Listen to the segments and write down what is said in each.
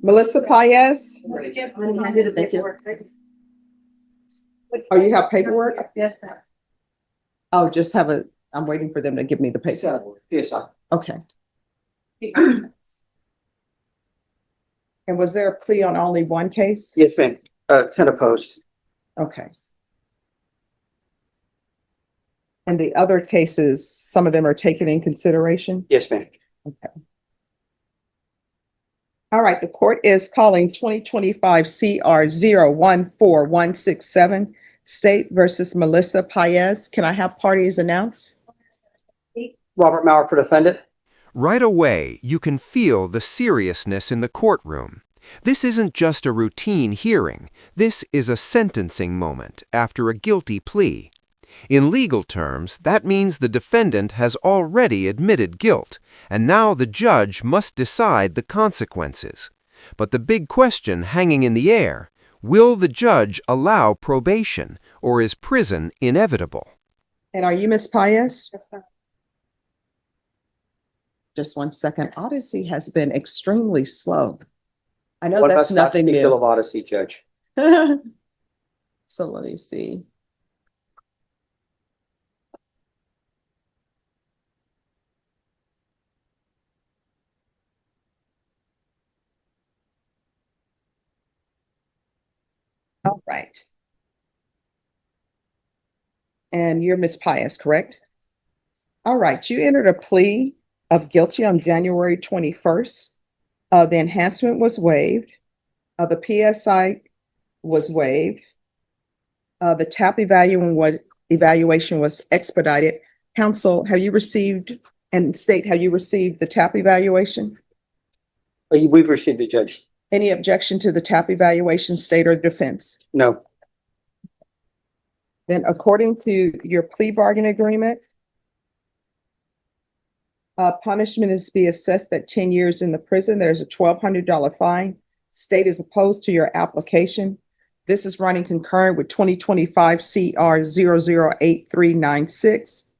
Melissa Paez? Thank you. Oh, you have paperwork? Yes, sir. Oh, just have a, I'm waiting for them to give me the paper. Yes, sir. Okay. And was there a plea on only one case? Yes, ma'am. 10 opposed. Okay. And the other cases, some of them are taken in consideration? Yes, ma'am. Okay. All right, the court is calling 2025 CR 014167, State versus Melissa Paez. Can I have parties announce? Robert Maurer for defendant. Right away, you can feel the seriousness in the courtroom. This isn't just a routine hearing. This is a sentencing moment after a guilty plea. In legal terms, that means the defendant has already admitted guilt, and now the judge must decide the consequences. But the big question hanging in the air, will the judge allow probation, or is prison inevitable? And are you Ms. Paez? Yes, ma'am. Just 1 second. Odyssey has been extremely slow. I know One of that's us not nothing speak new. of Odyssey, Judge. So let me see. All right. And you're Ms. Paez, correct? All right. You entered a plea of guilty on January 21st. The enhancement was waived. The PSI was waived. The TAP evaluation was expedited. Counsel, have you received, and state, have you received the TAP evaluation? We've received it, Judge. Any objection to the TAP evaluation, state or defense? No. Then according to your plea bargain agreement, punishment is to be assessed at 10 years in the prison. There's a $1,200 fine. State is opposed to your application. This is running concurrent with 2025 CR 008396.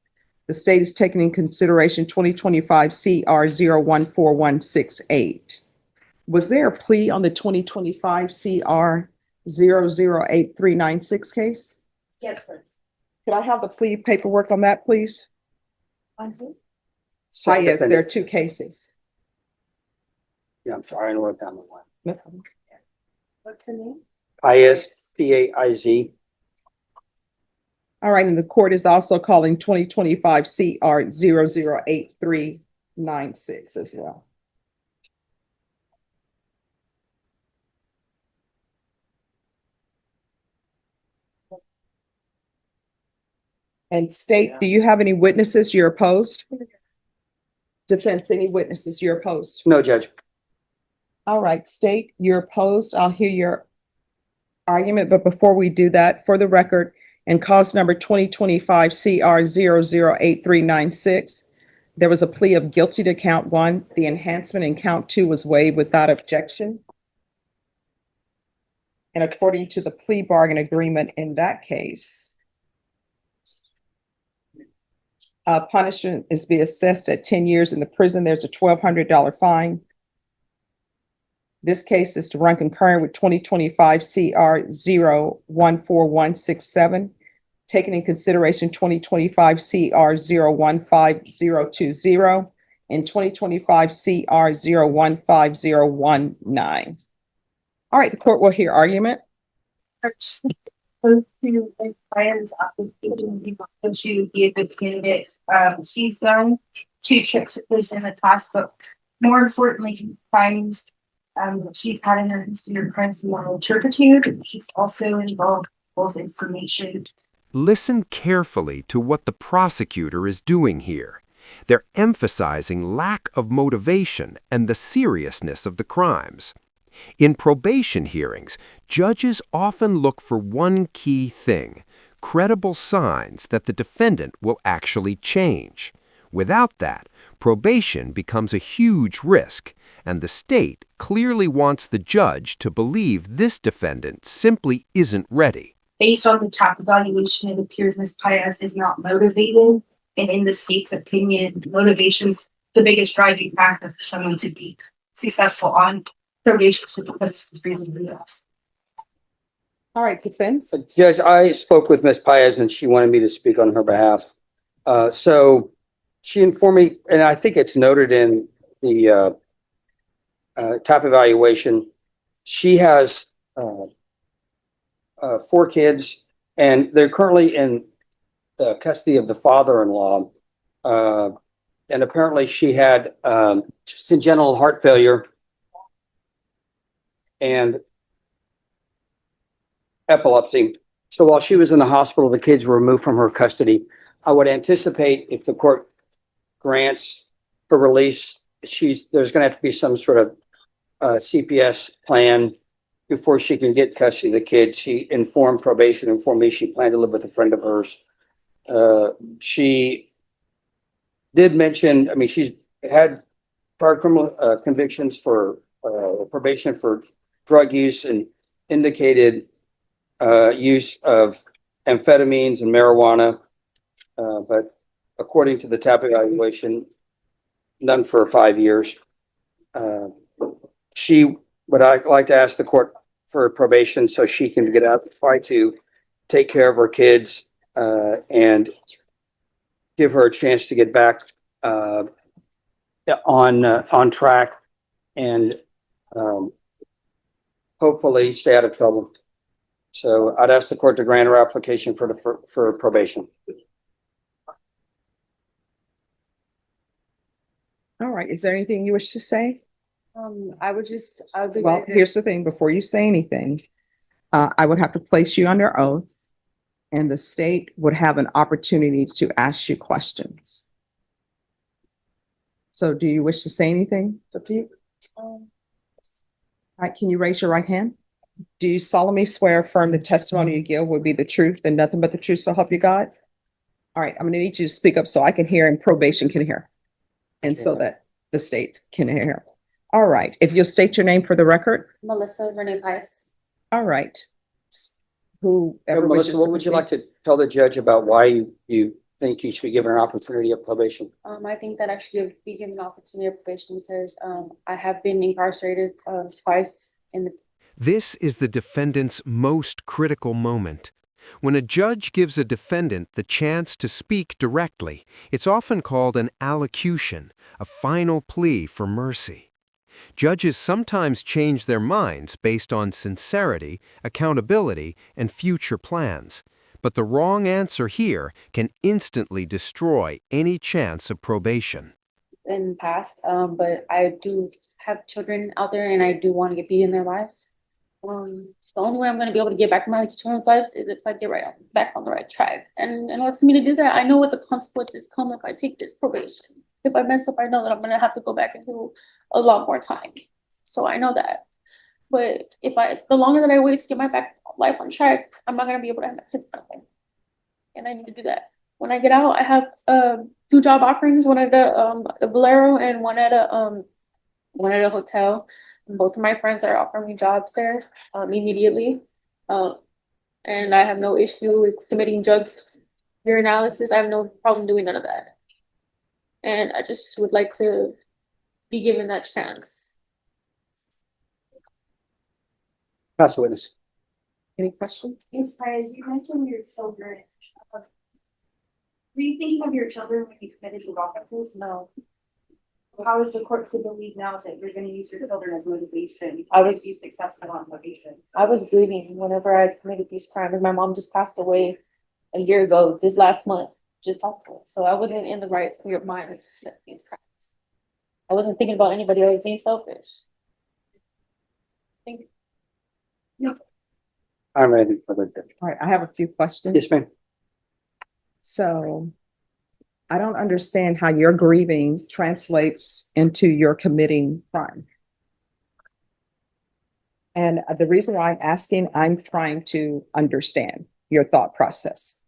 The state is taking in consideration 2025 CR 014168. Was there a plea on the 2025 CR 008396 case? Yes, please. Could I have the plea paperwork on that, please? Second Yes, there are defendant. two cases. Yeah, I'm sorry. I wrote down the one. No problem. What's her name? Paez, P-A-I-Z. All right, and the court is also calling 2025 CR 008396 as well. And state, do you have any witnesses you're opposed? Defense, any witnesses you're opposed? No, Judge. All right, state, you're opposed. I'll hear your argument, but before we do that, for the record, in cause number 2025 CR 008396, there was a plea of guilty to count 1. The enhancement in count 2 was waived without objection. And according to the plea bargain agreement in that case, punishment is to be assessed at 10 years in the prison. There's a $1,200 fine. This case is to run concurrent with 2025 CR 014167, taking in consideration 2025 CR 015020 and 2025 CR 015019. All right, the court will hear argument. To Brian's application, he wants to be a good candidate. She's done 2 trips in the past, but more importantly, he finds she's had an history of crimes of moral turpitude. She's also involved with information. Listen carefully to what the prosecutor is doing here. They're emphasizing lack of motivation and the seriousness of the crimes. In probation hearings, judges often look for one key thing: credible signs that the defendant will actually change. Without that, probation becomes a huge risk, and the state clearly wants the judge to believe this defendant simply isn't ready. Based on the TAP evaluation, it appears Ms. Paez is not motivated, and in the state's opinion, motivation's the biggest driving factor for someone to be successful on probation because it's reasonably less. All right, defense. Judge, I spoke with Ms. Paez and she wanted me to speak on her behalf. So she informed me, and I think it's noted in the TAP evaluation, she has 4 kids and they're currently in the custody of the father-in-law. And apparently she had congenital heart failure and epilepsy. So while she was in the hospital, the kids were removed from her custody. I would anticipate if the court grants her release, there's going to have to be some sort of CPS plan before she can get custody of the kids. She informed probation, informed me she planned to live with a friend of hers. She did mention, I mean, she's had prior criminal convictions for probation for drug use and indicated use of amphetamines and marijuana. But according to the TAP evaluation, none for 5 years. She would like to ask the court for probation so she can get out and try to take care of her kids and give her a chance to get back on track and hopefully stay out of trouble. So I'd ask the court to grant her application for probation. All right, is there anything you wish to say? I would be Well, here's the thing, before you say anything, I would have to place you under oath and the state would have an opportunity to ask you questions. So do you wish to say anything? It's up to you. All right, can you raise your right hand? Do you solemnly swear affirm the testimony you give will be the truth and nothing but the truth, so help you God? All right, I'm gonna need you to speak up so I can hear and probation can hear. And so that the state can hear. All right, if you'll state your name for the record. Melissa Renee Pius. All right. Whoever wishes Melissa, to what would you proceed. like to tell the judge about why you think you should be given an opportunity of probation? I think that I should be given an opportunity of probation because I have been incarcerated twice in the. This is the defendant's most critical moment. When a judge gives a defendant the chance to speak directly, it's often called an allocution, a final plea for mercy. Judges sometimes change their minds based on sincerity, accountability, and future plans. But the wrong answer here can instantly destroy any chance of probation. In the past, but I do have children out there and I do want to be in their lives. The only way I'm going to be able to get back in my children's lives is if I get back on the right track. And in order for me to do that, I know what the consequences come if I take this probation. If I mess up, I know that I'm going to have to go back and do a lot more time. So I know that. But the longer that I wait to get my life on track, I'm not going to be able to have my kids back. And I need to do that. When I get out, I have 2 job offerings, one at a Bolero and one at a hotel. Both of my friends are offering me jobs there immediately. And I have no issue with submitting drug urinalysis. I have no problem doing none of that. And I just would like to be given that chance. Pass the witness. Any questions? Ms. Pius, you mentioned your children. Were you thinking of your children when you committed these offenses? No. How is the court to believe now that you're going to use your children as motivation? I would be successful on probation. I was grieving whenever I committed these crimes. My mom just passed away a year ago, this last month, just passed away. So I wasn't in the right frame of mind with these crimes. I wasn't thinking about anybody. I was being selfish. Thank you. I don't have anything further. All right, I have a few questions. Yes, ma'am. So I don't understand how your grieving translates into your committing crime. And the reason why I'm asking, I'm trying to understand your thought process.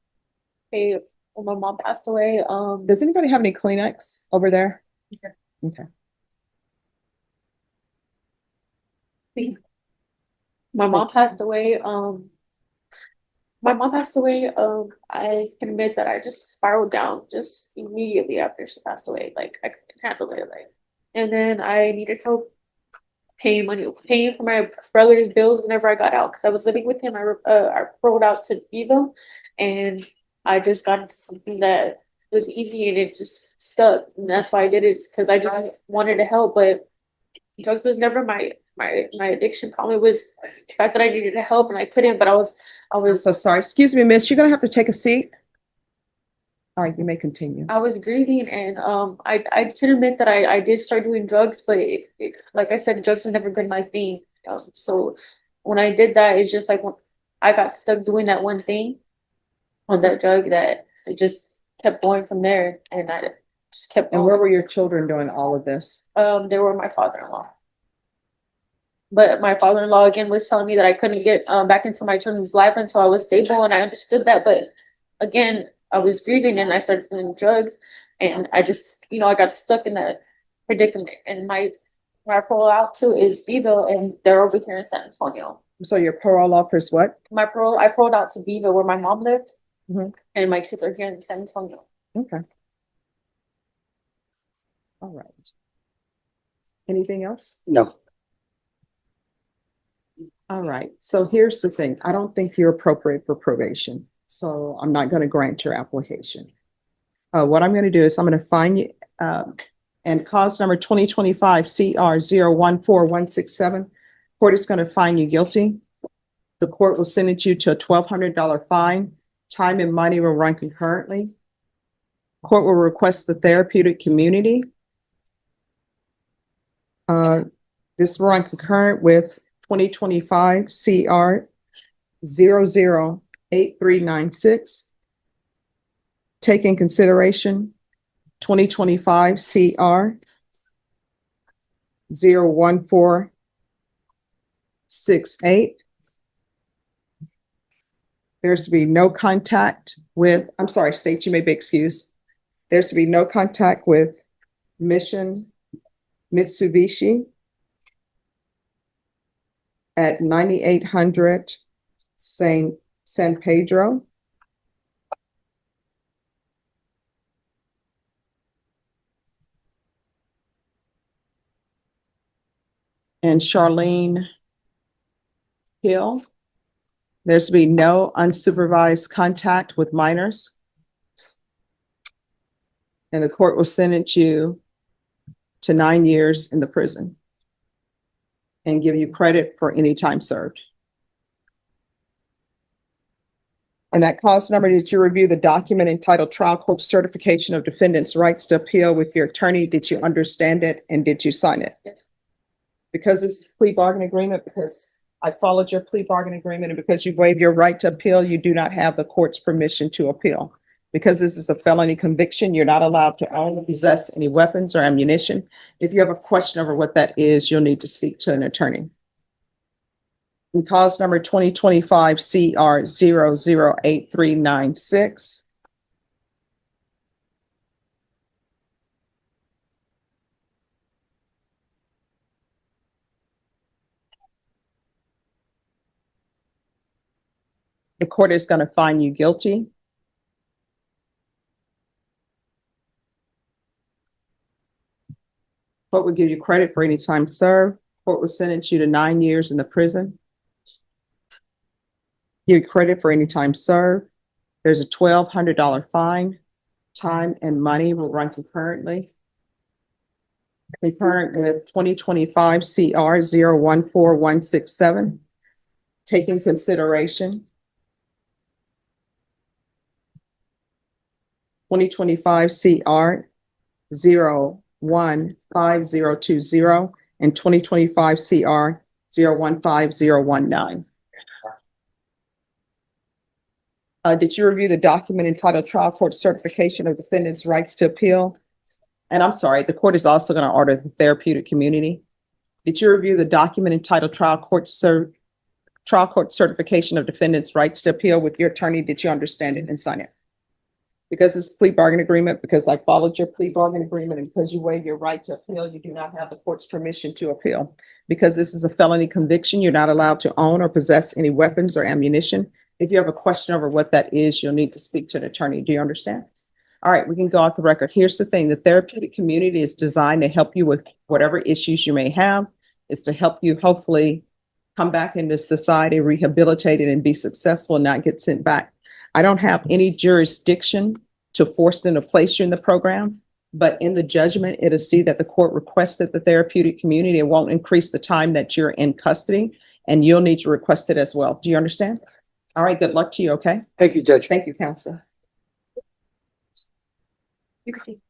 Okay, when my mom passed away, Does anybody have any Kleenex over there? Okay. my mom passed away. I can admit that I just spiraled down just immediately after she passed away. Like I couldn't handle it. And then I needed help paying for my brother's bills whenever I got out, because I was living with him. I rolled out to Bevo, and I just got into something that was easy and it just stuck. And that's why I did it, because I just wanted to help, but drugs was never my addiction problem. It was the fact that I needed to help and I couldn't, but I was So sorry. Excuse me, miss. You're gonna have to take a seat. All right, you may continue. I was grieving, and I can admit that I did start doing drugs, but like I said, drugs has never been my thing. So when I did that, it's just like when I got stuck doing that one thing on that drug, that it just kept going from there, and I just kept And going. where were your children doing all of this? They were my father-in-law. But my father-in-law again was telling me that I couldn't get back into my children's life until I was stable, and I understood that. But again, I was grieving and I started doing drugs, and I just, I got stuck in that predicament. And my parole out to is Bevo, and they're over here in San Antonio. So your parole offers what? I paroled out to Bevo where my mom lived, Mhm. and my kids are here in San Antonio. Okay. All right. Anything else? No. All right. So here's the thing. I don't think you're appropriate for probation. So I'm not going to grant your application. What I'm going to do is I'm going to fine you, and cause number 2025 CR 014167. Court is going to find you guilty. The court will sentence you to a $1,200 fine. Time and money will run concurrently. Court will request the therapeutic community. This will run concurrent with 2025 CR 008396. Take in consideration 2025 CR 01468. There's to be no contact with, I'm sorry, state, you may be excused. There's to be no contact with Mission Mitsubishi at 9800 San Pedro. And Charlene Hill. There's to be no unsupervised contact with minors. And the court will sentence you to 9 years in the prison and give you credit for any time served. And that cause number, did you review the document entitled Trial Court Certification of Defendant's Rights to Appeal with your attorney? Did you understand it and did you sign it? Yes. Because this is a plea bargain agreement, because I followed your plea bargain agreement, and because you waived your right to appeal, you do not have the court's permission to appeal. Because this is a felony conviction, you're not allowed to own or possess any weapons or ammunition. If you have a question over what that is, you'll need to speak to an attorney. And cause number 2025 CR 008396. The court is going to find you guilty. Court will give you credit for any time served. Court will sentence you to 9 years in the prison. Give you credit for any time served. There's a $1,200 fine. Time and money will run concurrently. Concurrent with 2025 CR 014167. Taking consideration 2025 CR 015020 and 2025 CR 015019. Did you review the document entitled Trial Court Certification of Defendant's Rights to Appeal? And I'm sorry, the court is also going to order the therapeutic community. Did you review the document entitled Trial Court Certification of Defendant's Rights to Appeal with your attorney? Did you understand it and sign it? Because it's a plea bargain agreement, because I followed your plea bargain agreement, and because you waive your right to appeal, you do not have the court's permission to appeal. Because this is a felony conviction, you're not allowed to own or possess any weapons or ammunition. If you have a question over what that is, you'll need to speak to an attorney. Do you understand? All right, we can go off the record. Here's the thing. The therapeutic community is designed to help you with whatever issues you may have. is to help you hopefully come back into society, rehabilitated and be successful and not get sent back. I don't have any jurisdiction to force them to place you in the program, but in the judgment, it'll see that the court requested the therapeutic community. It won't increase the time that you're in custody, and you'll need to request it as well. Do you understand? All right, good luck to you, okay? Thank you, Judge. Thank you, counsel. You can take